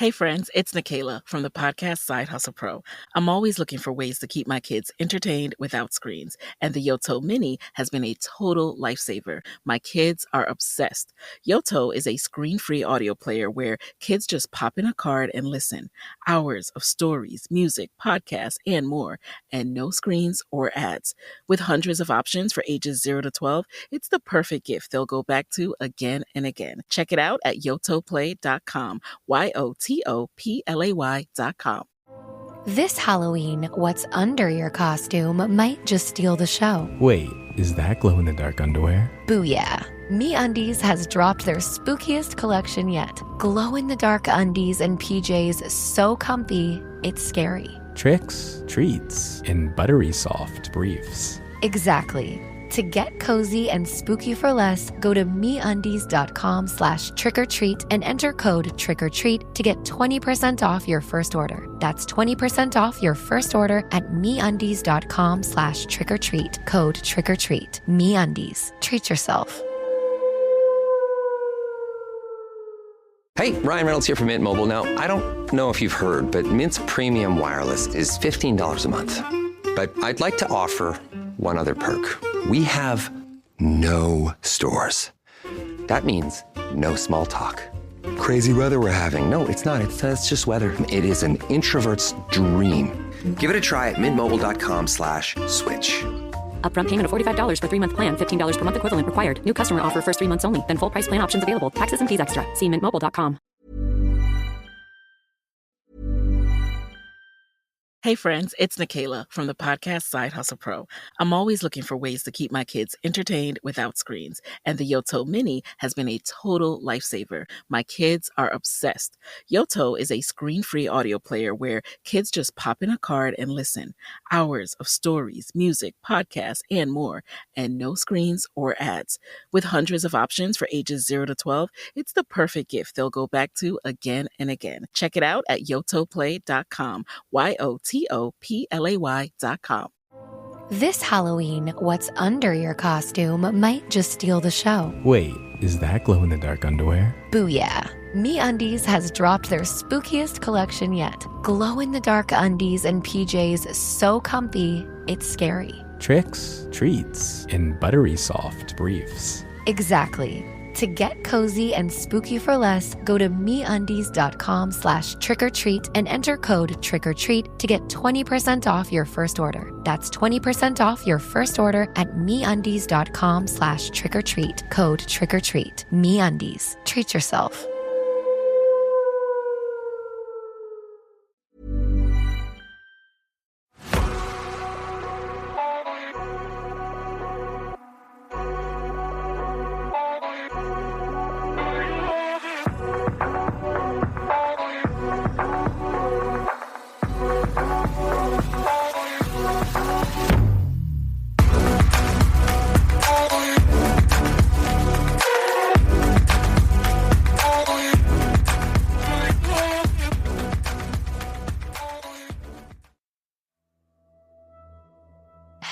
Hey friends, it's Nikayla from the podcast Side Hustle Pro. I'm always looking for ways to keep my kids entertained without screens, and the Yoto Mini has been a total lifesaver. My kids are obsessed. Yoto is a screen-free audio player where kids just pop in a card and listen. Hours of stories, music, podcasts, and more, and no screens or ads. With hundreds of options for ages 0 to 12, it's the perfect gift they'll go back to again and again. Check it out at yotoplay.com. YOTOPLAY.com. This Halloween, what's under your costume might just steal the show. Wait, is that glow-in-the-dark underwear? Booyah! MeUndies has dropped their spookiest collection yet. Glow-in-the-dark undies and PJs so comfy, it's scary. Tricks, treats, and buttery soft briefs. Exactly. To get cozy and spooky for less, go to MeUndies.com/trickortreat and enter code TRICKORTREAT to get 20% off your first order. That's 20% off your first order at MeUndies.com/trickortreat. Code TRICKORTREAT. MeUndies. Treat yourself. Hey, Ryan Reynolds here from Mint Mobile. Now, I don't know if you've heard, but Mint's premium wireless is $15 a month. But I'd like to offer one other perk. We have no stores. That means no small talk. Crazy weather we're having. No, it's not. It's just weather. It is an introvert's dream. Give it a try at mintmobile.com/switch. Upfront payment of $45 for 3-month plan. $15 per month equivalent required. New customer offer first 3 months only. Then full price plan options available. Taxes and fees extra. See mintmobile.com. Hey friends, it's Nikayla from the podcast Side Hustle Pro. I'm always looking for ways to keep my kids entertained without screens, and the Yoto Mini has been a total lifesaver. My kids are obsessed. Yoto is a screen-free audio player where kids just pop in a card and listen. Hours of stories, music, podcasts, and more, and no screens or ads. With hundreds of options for ages 0 to 12, it's the perfect gift they'll go back to again and again. Check it out at yotoplay.com. YOTOPLAY.com. This Halloween, what's under your costume might just steal the show. Wait, is that glow-in-the-dark underwear? Booyah! MeUndies has dropped their spookiest collection yet. Glow-in-the-dark undies and PJs so comfy, it's scary. Tricks, treats, and buttery soft briefs. Exactly. To get cozy and spooky for less, go to MeUndies.com/trickortreat and enter code TRICKORTREAT to get 20% off your first order. That's 20% off your first order at MeUndies.com/trickortreat. Code TRICKORTREAT. MeUndies. Treat yourself.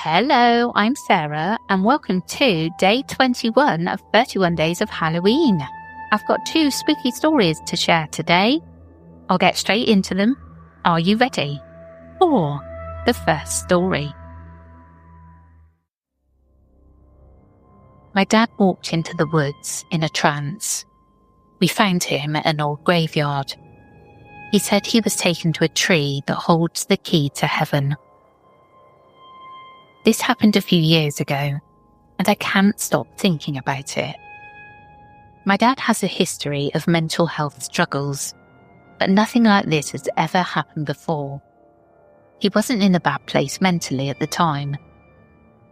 Hello, I'm Sarah, and welcome to day 21 of 31 Days of Halloween. I've got 2 spooky stories to share today. I'll get straight into them. Are you ready? For the first story. My dad walked into the woods in a trance. We found him at an old graveyard. He said he was taken to a tree that holds the key to heaven. This happened a few years ago, and I can't stop thinking about it. My dad has a history of mental health struggles, but nothing like this has ever happened before. He wasn't in a bad place mentally at the time,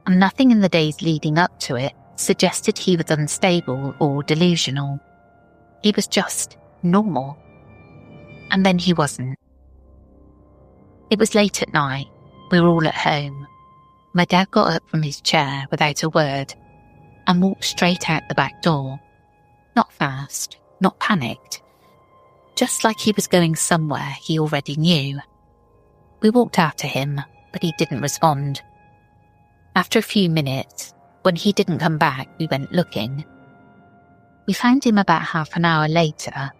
and nothing in the days leading up to it suggested he was unstable or delusional. He was just normal. And then he wasn't. It was late at night. We were all at home. My dad got up from his chair without a word and walked straight out the back door. Not fast, not panicked. Just like he was going somewhere he already knew. We walked after him, but he didn't respond. After a few minutes, when he didn't come back, we went looking. We found him about half an hour later.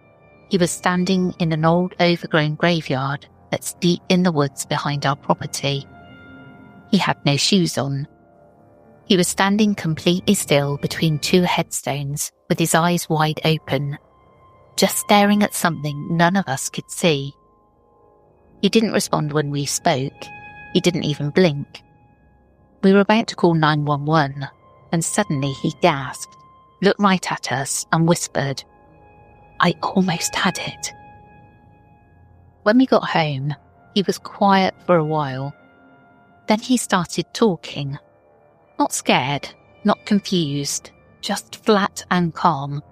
He was standing in an old overgrown graveyard that's deep in the woods behind our property. He had no shoes on. He was standing completely still between two headstones with his eyes wide open, just staring at something none of us could see. He didn't respond when we spoke. He didn't even blink. We were about to call 911, and suddenly he gasped, looked right at us and whispered, "I almost had it." When we got home, he was quiet for a while. Then he started talking. Not scared, not confused, just flat and calm,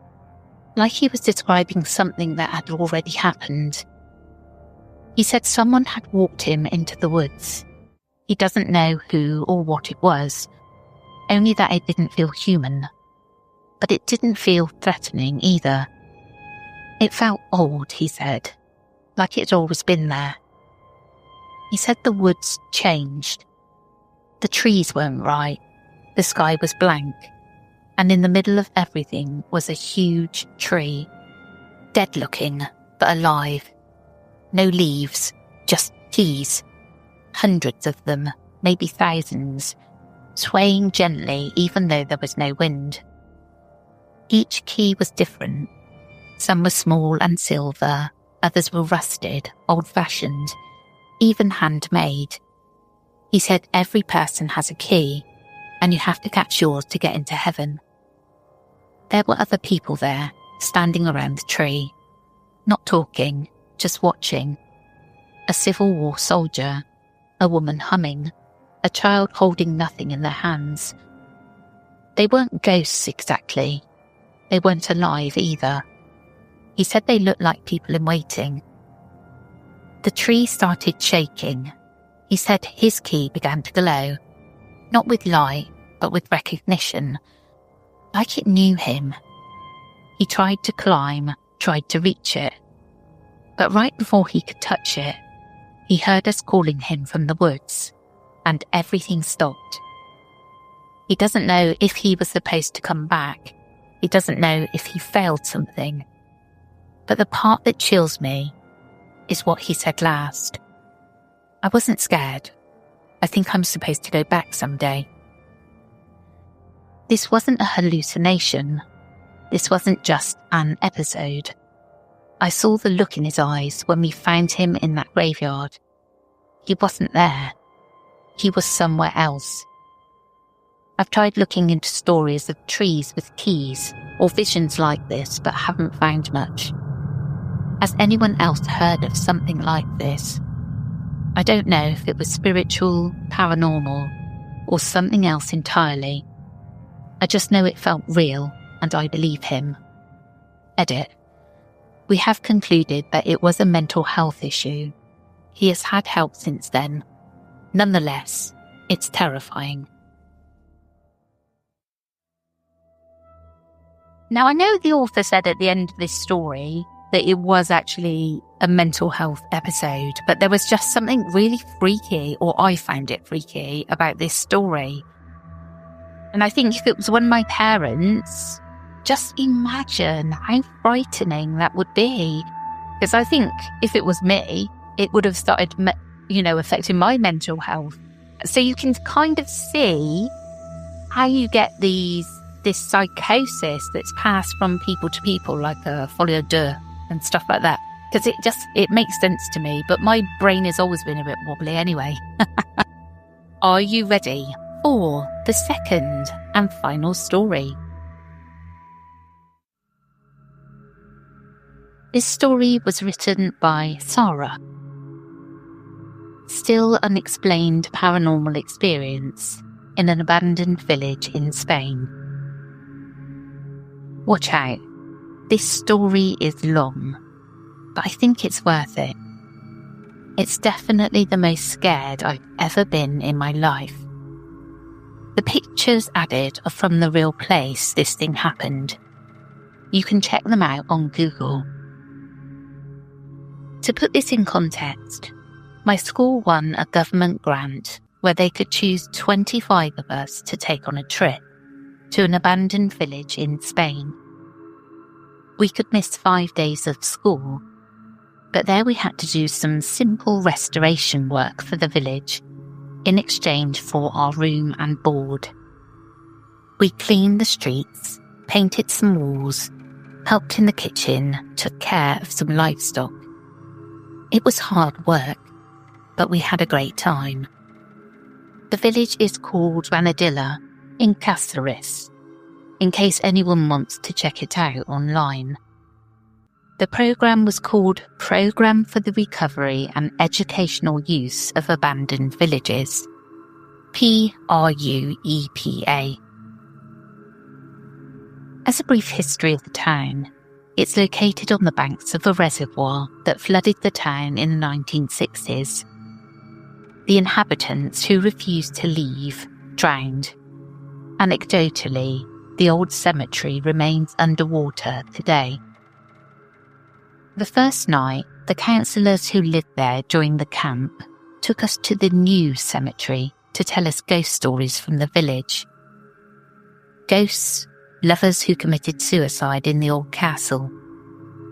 like he was describing something that had already happened. He said someone had walked him into the woods. He doesn't know who or what it was, only that it didn't feel human. But it didn't feel threatening either. It felt old, he said, like it had always been there. He said the woods changed. The trees weren't right. The sky was blank. And in the middle of everything was a huge tree. Dead looking, but alive. No leaves, just keys. Hundreds of them, maybe thousands, swaying gently even though there was no wind. Each key was different. Some were small and silver, others were rusted, old-fashioned, even handmade. He said every person has a key, and you have to catch yours to get into heaven. There were other people there, standing around the tree, not talking, just watching. A Civil War soldier, a woman humming, a child holding nothing in their hands. They weren't ghosts exactly. They weren't alive either. He said they looked like people in waiting. The tree started shaking. He said his key began to glow, not with light, but with recognition, like it knew him. He tried to climb, tried to reach it, but right before he could touch it, he heard us calling him from the woods, and everything stopped. He doesn't know if he was supposed to come back. He doesn't know if he failed something. But the part that chills me is what he said last. I wasn't scared. I think I'm supposed to go back someday. This wasn't a hallucination. This wasn't just an episode. I saw the look in his eyes when we found him in that graveyard. He wasn't there. He was somewhere else. I've tried looking into stories of trees with keys or visions like this, but haven't found much. Has anyone else heard of something like this? I don't know if it was spiritual, paranormal, or something else entirely. I just know it felt real, and I believe him. Edit. We have concluded that it was a mental health issue. He has had help since then. Nonetheless, it's terrifying. Now, I know the author said at the end of this story that it was actually a mental health episode, but there was just something really freaky, or I found it freaky, about this story. And I think if it was one of my parents, just imagine how frightening that would be. Because I think if it was me, it would have started, affecting my mental health. So you can kind of see how you get this psychosis that's passed from people to people, like a folie deux and stuff like that. Because it makes sense to me, but my brain has always been a bit wobbly anyway. Are you ready for the second and final story? This story was written by Sarah. Still unexplained paranormal experience in an abandoned village in Spain. Watch out. This story is long, but I think it's worth it. It's definitely the most scared I've ever been in my life. The pictures added are from the real place this thing happened. You can check them out on Google. To put this in context, my school won a government grant where they could choose 25 of us to take on a trip to an abandoned village in Spain. We could miss 5 days of school, but there we had to do some simple restoration work for the village in exchange for our room and board. We cleaned the streets, painted some walls, helped in the kitchen, took care of some livestock. It was hard work, but we had a great time. The village is called Granadilla in Cáceres, in case anyone wants to check it out online. The programme was called Programme for the Recovery and Educational Use of Abandoned Villages, PRUEPA. As a brief history of the town, it's located on the banks of a reservoir that flooded the town in the 1960s. The inhabitants who refused to leave drowned. Anecdotally, the old cemetery remains underwater today. The first night, the councillors who lived there during the camp took us to the new cemetery to tell us ghost stories from the village. Ghosts, lovers who committed suicide in the old castle.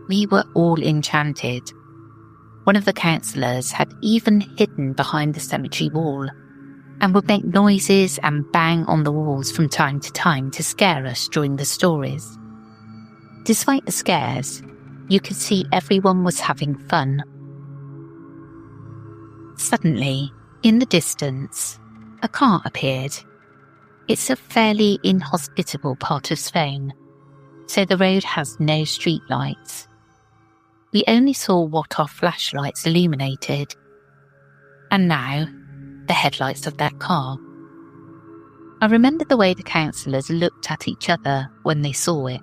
We were all enchanted. One of the councillors had even hidden behind the cemetery wall and would make noises and bang on the walls from time to time to scare us during the stories. Despite the scares, you could see everyone was having fun. Suddenly, in the distance, a car appeared. It's a fairly inhospitable part of Spain, so the road has no street lights. We only saw what our flashlights illuminated. And now, the headlights of that car. I remember the way the councillors looked at each other when they saw it.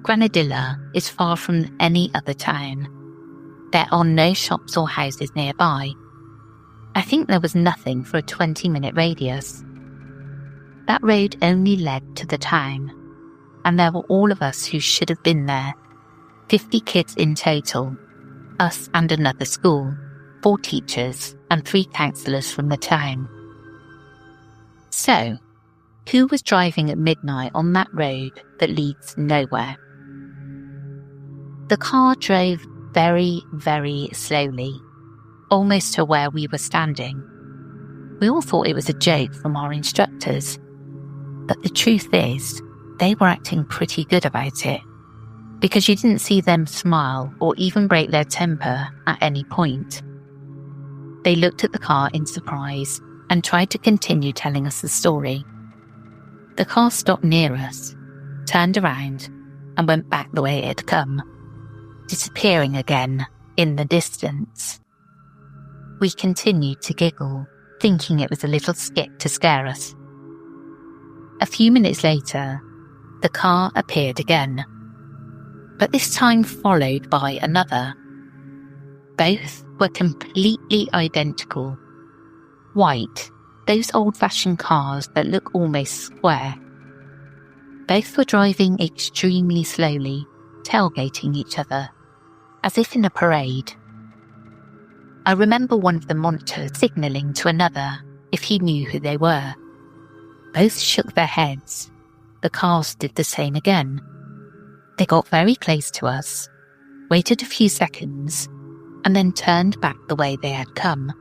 Granadilla is far from any other town. There are no shops or houses nearby. I think there was nothing for a 20-minute radius. That road only led to the town, and there were all of us who should have been there. 50 kids in total, us and another school, 4 teachers and 3 councillors from the town. So, who was driving at midnight on that road that leads nowhere? The car drove very, very slowly, almost to where we were standing. We all thought it was a joke from our instructors, but the truth is, they were acting pretty good about it, because you didn't see them smile or even break their temper at any point. They looked at the car in surprise and tried to continue telling us the story. The car stopped near us, turned around, and went back the way it had come, disappearing again in the distance. We continued to giggle, thinking it was a little skit to scare us. A few minutes later, the car appeared again, but this time followed by another. Both were completely identical. White, those old-fashioned cars that look almost square. Both were driving extremely slowly, tailgating each other, as if in a parade. I remember one of the monitors signalling to another if he knew who they were. Both shook their heads. The cars did the same again. They got very close to us, waited a few seconds, and then turned back the way they had come.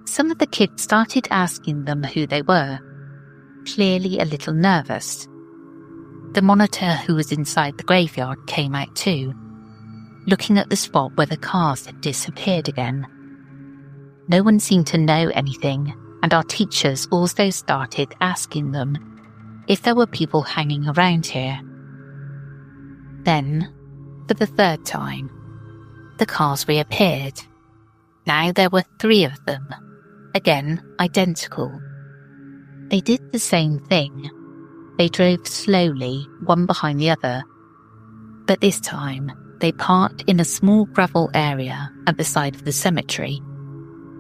Some of the kids started asking them who they were, clearly a little nervous. The monitor who was inside the graveyard came out too, looking at the spot where the cars had disappeared again. No one seemed to know anything, and our teachers also started asking them if there were people hanging around here. Then, for the third time, the cars reappeared. Now there were 3 of them, again identical. They did the same thing. They drove slowly, one behind the other, but this time they parked in a small gravel area at the side of the cemetery,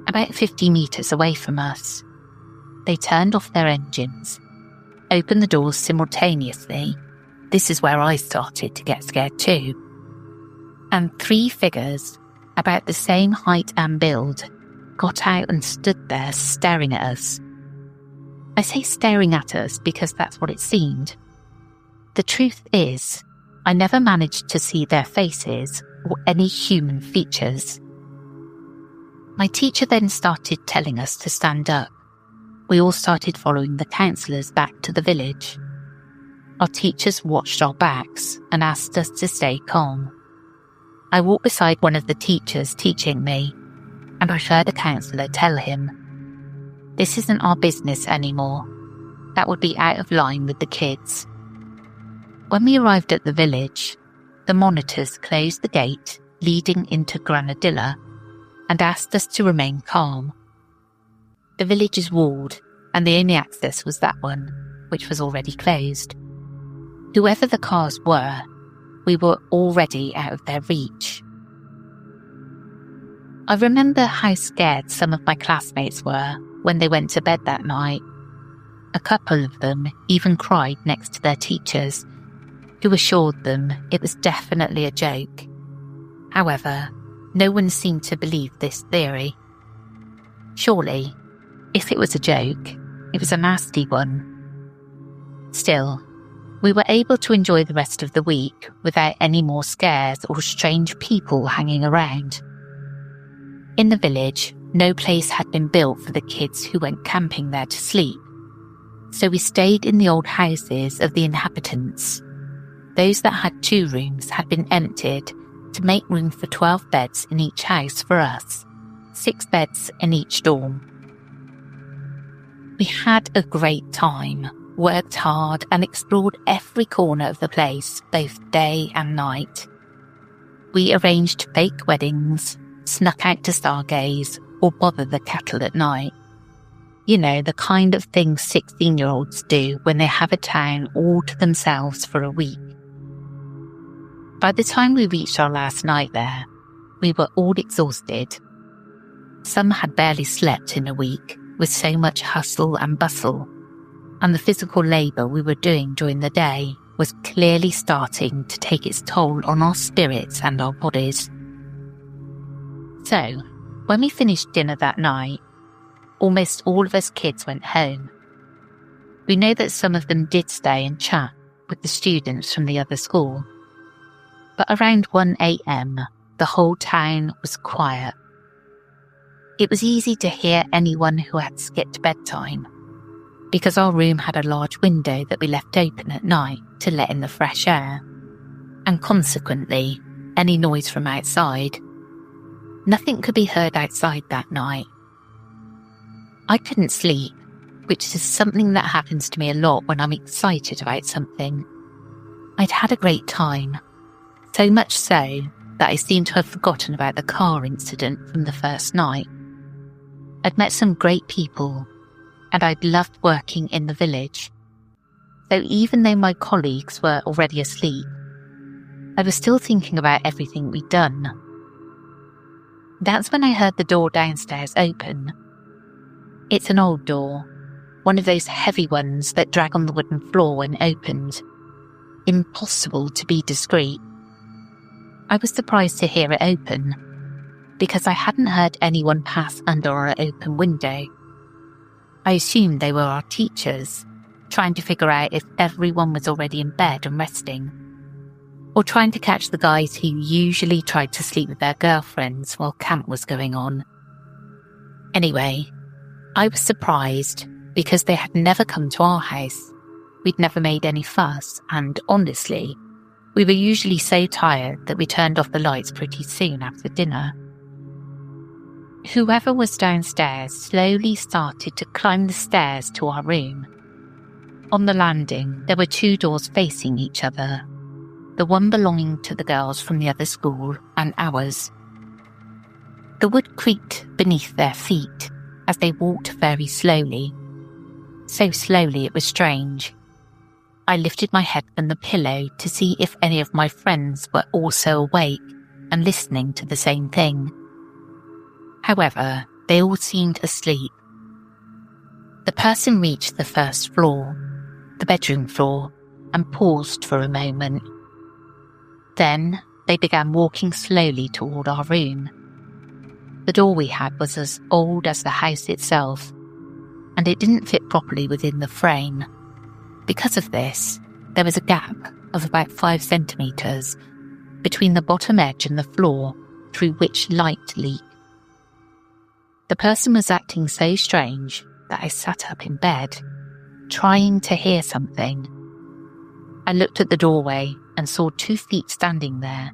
about 50 metres away from us. They turned off their engines, opened the doors simultaneously. This is where I started to get scared too. And 3 figures, about the same height and build, got out and stood there staring at us. I say staring at us because that's what it seemed. The truth is, I never managed to see their faces or any human features. My teacher then started telling us to stand up. We all started following the counsellors back to the village. Our teachers watched our backs and asked us to stay calm. I walked beside one of the teachers teaching me, and I heard a counsellor tell him, "This isn't our business anymore. That would be out of line with the kids." When we arrived at the village, the monitors closed the gate leading into Granadilla and asked us to remain calm. The village is walled, and the only access was that one, which was already closed. Whoever the cars were, we were already out of their reach. I remember how scared some of my classmates were when they went to bed that night. A couple of them even cried next to their teachers, who assured them it was definitely a joke. However, no one seemed to believe this theory. Surely, if it was a joke, it was a nasty one. Still, we were able to enjoy the rest of the week without any more scares or strange people hanging around. In the village, no place had been built for the kids who went camping there to sleep, so we stayed in the old houses of the inhabitants. Those that had 2 rooms had been emptied to make room for 12 beds in each house for us, 6 beds in each dorm. We had a great time, worked hard and explored every corner of the place, both day and night. We arranged fake weddings, snuck out to stargaze, or bother the cattle at night. You know, the kind of thing 16-year-olds do when they have a town all to themselves for a week. By the time we reached our last night there, we were all exhausted. Some had barely slept in a week, with so much hustle and bustle, and the physical labour we were doing during the day was clearly starting to take its toll on our spirits and our bodies. So, when we finished dinner that night, almost all of us kids went home. We know that some of them did stay and chat with the students from the other school, but around 1 a.m, the whole town was quiet. It was easy to hear anyone who had skipped bedtime, because our room had a large window that we left open at night to let in the fresh air, and consequently, any noise from outside. Nothing could be heard outside that night. I couldn't sleep, which is something that happens to me a lot when I'm excited about something. I'd had a great time, so much so that I seemed to have forgotten about the car incident from the first night. I'd met some great people, and I'd loved working in the village. So even though my colleagues were already asleep, I was still thinking about everything we'd done. That's when I heard the door downstairs open. It's an old door, one of those heavy ones that drag on the wooden floor when opened. Impossible to be discreet. I was surprised to hear it open, because I hadn't heard anyone pass under our open window. I assumed they were our teachers, trying to figure out if everyone was already in bed and resting, or trying to catch the guys who usually tried to sleep with their girlfriends while camp was going on. Anyway, I was surprised because they had never come to our house. We'd never made any fuss, and honestly, we were usually so tired that we turned off the lights pretty soon after dinner. Whoever was downstairs slowly started to climb the stairs to our room. On the landing, there were 2 doors facing each other, the one belonging to the girls from the other school and ours. The wood creaked beneath their feet as they walked very slowly. So slowly it was strange. I lifted my head from the pillow to see if any of my friends were also awake and listening to the same thing. However, they all seemed asleep. The person reached the first floor, the bedroom floor, and paused for a moment. Then they began walking slowly toward our room. The door we had was as old as the house itself, and it didn't fit properly within the frame. Because of this, There was a gap of about 5 centimetres between the bottom edge and the floor through which light leaked. The person was acting so strange that I sat up in bed, trying to hear something. I looked at the doorway and saw 2 feet standing there.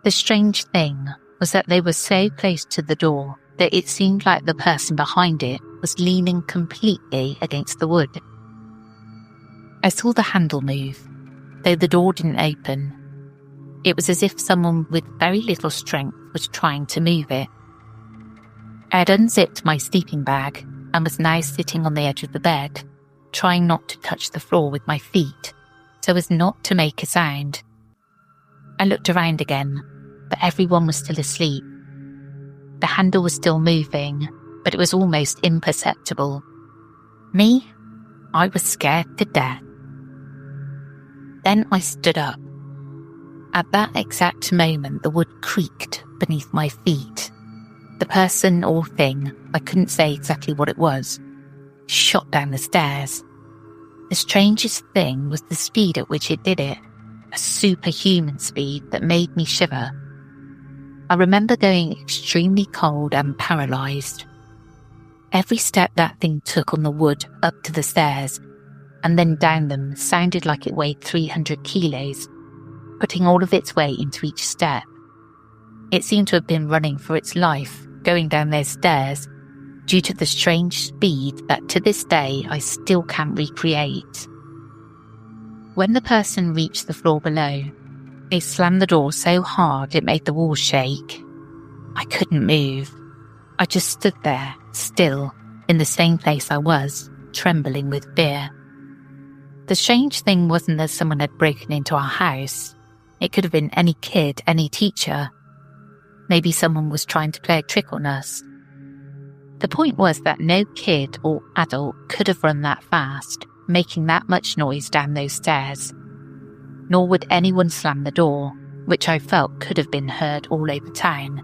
The strange thing was that they were so close to the door that it seemed like the person behind it was leaning completely against the wood. I saw the handle move, though the door didn't open. It was as if someone with very little strength was trying to move it. I had unzipped my sleeping bag and was now sitting on the edge of the bed, trying not to touch the floor with my feet, so as not to make a sound. I looked around again, but everyone was still asleep. The handle was still moving, but it was almost imperceptible. Me? I was scared to death. Then I stood up. At that exact moment, the wood creaked beneath my feet. The person or thing, I couldn't say exactly what it was, shot down the stairs. The strangest thing was the speed at which it did it, a superhuman speed that made me shiver. I remember going extremely cold and paralysed. Every step that thing took on the wood up to the stairs and then down them sounded like it weighed 300 kilos, putting all of its weight into each step. It seemed to have been running for its life, going down those stairs, due to the strange speed that to this day I still can't recreate. When the person reached the floor below, they slammed the door so hard it made the walls shake. I couldn't move. I just stood there, still, in the same place I was, trembling with fear. The strange thing wasn't that someone had broken into our house. It could have been any kid, any teacher. Maybe someone was trying to play a trick on us. The point was that no kid or adult could have run that fast, making that much noise down those stairs. Nor would anyone slam the door, which I felt could have been heard all over town.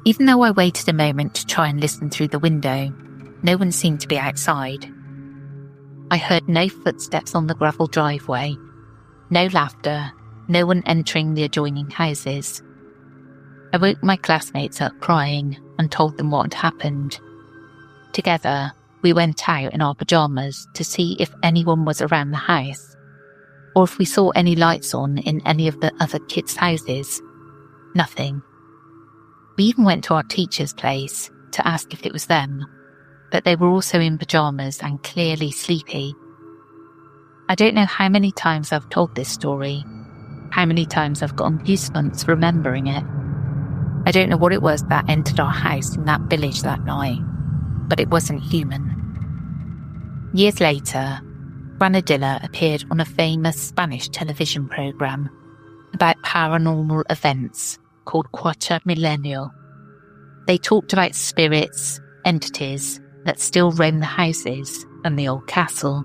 Even though I waited a moment to try and listen through the window, no one seemed to be outside. I heard no footsteps on the gravel driveway, no laughter, no one entering the adjoining houses. I woke my classmates up crying and told them what had happened. Together, we went out in our pyjamas to see if anyone was around the house, or if we saw any lights on in any of the other kids' houses. Nothing. We even went to our teacher's place to ask if it was them, but they were also in pyjamas and clearly sleepy. I don't know how many times I've told this story, how many times I've gotten goosebumps remembering it. I don't know what it was that entered our house in that village that night, but it wasn't human. Years later, Granadilla appeared on a famous Spanish television program about paranormal events called Cuatro Milenio. They talked about spirits, entities that still roam the houses and the old castle.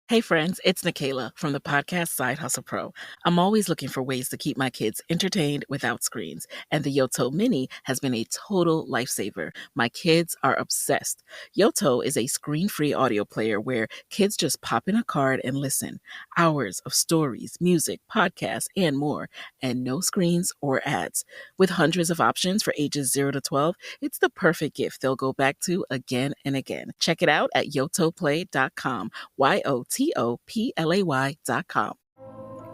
Hey friends, it's Nikayla from the podcast Side Hustle Pro. I'm always looking for ways to keep my kids entertained without screens, and the Yoto Mini has been a total lifesaver. My kids are obsessed. Yoto is a screen-free audio player where kids just pop in a card and listen. Hours of stories, music, podcasts, and more, and no screens or ads. With hundreds of options for ages 0 to 12, it's the perfect gift they'll go back to again and again. Check it out at yotoplay.com. YOTOPLAY.com.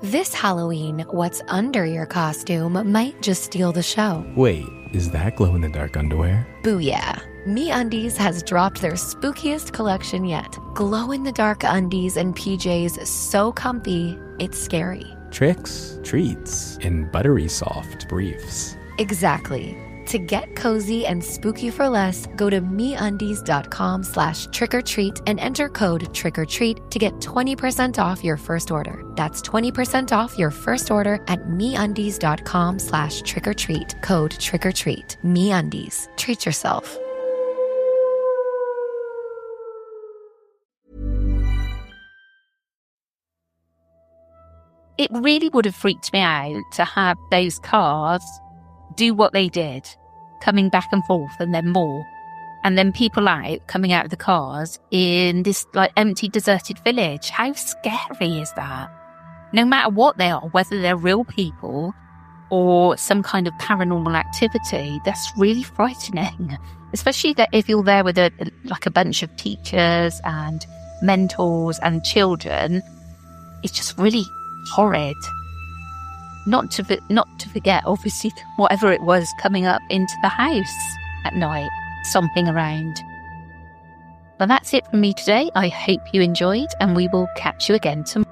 This Halloween, what's under your costume might just steal the show. Wait, is that glow-in-the-dark underwear? Booyah. MeUndies has dropped their spookiest collection yet. Glow-in-the-dark undies and PJs so comfy, it's scary. Tricks, treats, and buttery soft briefs. Exactly. To get cozy and spooky for less, go to MeUndies.com/trick-or-treat and enter code TRICKORTREAT to get 20% off your first order. That's 20% off your first order at MeUndies.com/trick-or-treat. Code TRICKORTREAT. MeUndies. Treat yourself. It really would have freaked me out to have those cars do what they did, coming back and forth and then more. and then people coming out of the cars in this like empty, deserted village. How scary is that? No matter what they are, whether they're real people or some kind of paranormal activity, that's really frightening. Especially that if you're there with a bunch of teachers and mentors and children, it's just really horrid. Not to forget, obviously, whatever it was coming up into the house at night, stomping around. Well, that's it from me today. I hope you enjoyed, and we will catch you again tomorrow.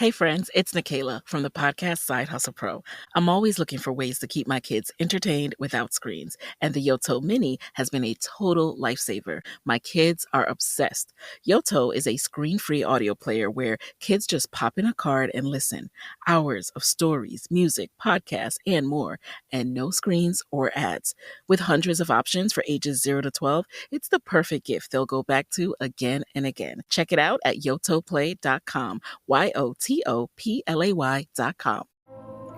Hey friends, it's Nikayla from the podcast Side Hustle Pro. I'm always looking for ways to keep my kids entertained without screens, and the Yoto Mini has been a total lifesaver. My kids are obsessed. Yoto is a screen-free audio player where kids just pop in a card and listen. Hours of stories, music, podcasts, and more, and no screens or ads. With hundreds of options for ages 0 to 12, it's the perfect gift they'll go back to again and again. Check it out at yotoplay.com. YOTOPLAY.com.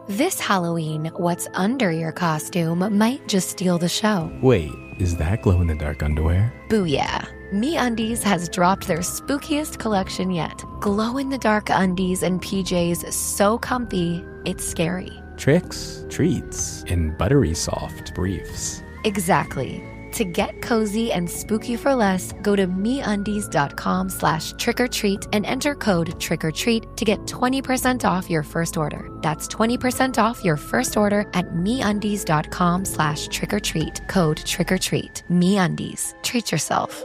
This Halloween, what's under your costume might just steal the show. Wait, is that glow-in-the-dark underwear? Booyah. MeUndies has dropped their spookiest collection yet. Glow-in-the-dark undies and PJs so comfy, it's scary. Tricks, treats, and buttery soft briefs. Exactly. To get cozy and spooky for less, go to MeUndies.com/trick-or-treat and enter code TRICKORTREAT to get 20% off your first order. That's 20% off your first order at MeUndies.com/trick-or-treat. Code TRICK-OR-TREAT. MeUndies. Treat yourself.